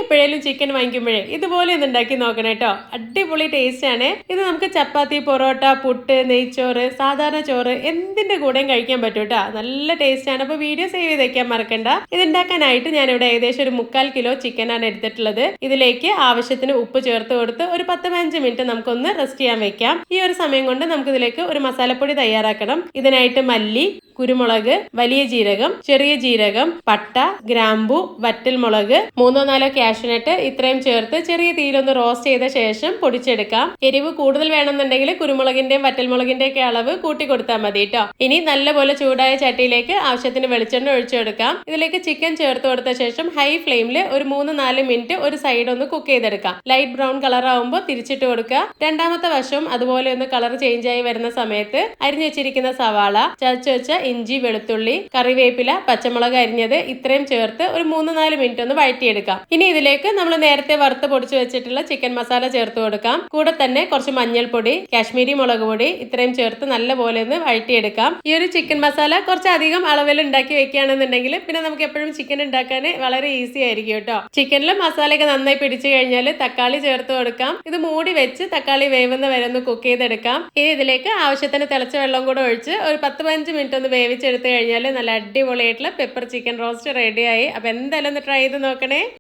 എപ്പോഴേലും chicken വാങ്ങിക്കുമ്പോഴേ ഇതുപോലെ ഒന്ന് ഉണ്ടാക്കി നോക്കണം കേട്ടോ. അടിപൊളി ടേസ്റ്റ് ആണ് ഇത്. നമുക്ക് ചപ്പാത്തി, പൊറോട്ട, പുട്ട്, നെയ്ച്ചോറ്, സാധാരണ ചോറ് എന്തിന്റെ കൂടെയും കഴിക്കാൻ പറ്റും കേട്ടോ. നല്ല ടേസ്റ്റ് ആണ്. അപ്പൊ വീഡിയോ സേവ് ചെയ്ത് വെക്കാൻ മറക്കണ്ട. ഇത് ഉണ്ടാക്കാനായിട്ട് ഞാനിവിടെ ഏകദേശം ഒരു 3/4 കിലോ ചിക്കൻ ആണ് എടുത്തിട്ടുള്ളത്. ഇതിലേക്ക് ആവശ്യത്തിന് ഉപ്പ് ചേർത്ത് കൊടുത്ത് ഒരു 10-15 മിനിറ്റ് നമുക്കൊന്ന് റെസ്റ്റ് ചെയ്യാൻ വെക്കാം. ഈ ഒരു സമയം കൊണ്ട് നമുക്ക് ഇതിലേക്ക് ഒരു മസാലപ്പൊടി തയ്യാറാക്കണം. ഇതിനായിട്ട് മല്ലി, കുരുമുളക്, വലിയ ജീരകം, ചെറിയ ജീരകം, പട്ട, ഗ്രാമ്പു, വറ്റൽമുളക്, 3-4 കാഷ്യൂനട്ട് ഇത്രയും ചേർത്ത് ചെറിയ തീയിലൊന്ന് റോസ്റ്റ് ചെയ്ത ശേഷം പൊടിച്ചെടുക്കാം. എരിവ് കൂടുതൽ വേണമെന്നുണ്ടെങ്കിൽ കുരുമുളകിന്റെയും വറ്റൽമുളകിന്റെ ഒക്കെ അളവ് കൂട്ടി കൊടുത്താൽ മതി കേട്ടോ. ഇനി നല്ലപോലെ ചൂടായ ചട്ടിയിലേക്ക് ആവശ്യത്തിന് വെളിച്ചെണ്ണ ഒഴിച്ചു കൊടുക്കാം. ഇതിലേക്ക് ചിക്കൻ ചേർത്ത് കൊടുത്ത ശേഷം ഹൈ ഫ്ലെയിമിൽ ഒരു 3-4 മിനിറ്റ് ഒരു സൈഡ് ഒന്ന് കുക്ക് ചെയ്തെടുക്കാം. ലൈറ്റ് ബ്രൗൺ കളർ ആവുമ്പോൾ തിരിച്ചിട്ട് കൊടുക്കുക. രണ്ടാമത്തെ വശവും അതുപോലെ ഒന്ന് കളർ ചേഞ്ച് ആയി വരുന്ന സമയത്ത് അരിഞ്ഞു വെച്ചിരിക്കുന്ന സവാള, ചതച്ച് വെച്ച ഇഞ്ചി, വെളുത്തുള്ളി, കറിവേപ്പില, പച്ചമുളക് അരിഞ്ഞത് ഇത്രയും ചേർത്ത് ഒരു 3-4 മിനിറ്റ് ഒന്ന് വഴറ്റിയെടുക്കാം. ഇനി ഇതിലേക്ക് നമ്മൾ നേരത്തെ വറുത്ത് പൊടിച്ചു വെച്ചിട്ടുള്ള ചിക്കൻ മസാല ചേർത്ത് കൊടുക്കാം. കൂടെ തന്നെ കുറച്ച് മഞ്ഞൾപ്പൊടി, കാശ്മീരി മുളക് പൊടി ഇത്രയും ചേർത്ത് നല്ലപോലെ ഒന്ന് വഴറ്റിയെടുക്കാം. ഈ ഒരു ചിക്കൻ മസാല കുറച്ചധികം അളവിൽ ഉണ്ടാക്കി വെക്കുകയാണെന്നുണ്ടെങ്കിൽ പിന്നെ നമുക്ക് എപ്പോഴും ചിക്കൻ ഉണ്ടാക്കാൻ വളരെ ഈസി ആയിരിക്കും കേട്ടോ. ചിക്കനിൽ മസാലയൊക്കെ നന്നായി പിടിച്ചു കഴിഞ്ഞാൽ തക്കാളി ചേർത്ത് കൊടുക്കാം. ഇത് മൂടി വെച്ച് തക്കാളി വേവുന്ന വരെ ഒന്ന് കുക്ക് ചെയ്തെടുക്കാം. ഇനി ഇതിലേക്ക് ആവശ്യത്തിന് തിളച്ച വെള്ളം കൂടെ ഒഴിച്ച് ഒരു 10-15 മിനിറ്റ് ഒന്ന് വേവിച്ചെടുത്ത് കഴിഞ്ഞാൽ നല്ല അടിപൊളിയായിട്ടുള്ള പെപ്പർ ചിക്കൻ റോസ്റ്റ് റെഡിയായി. അപ്പൊ എന്തായാലും ഒന്ന് ട്രൈ ചെയ്ത് നോക്കണേ.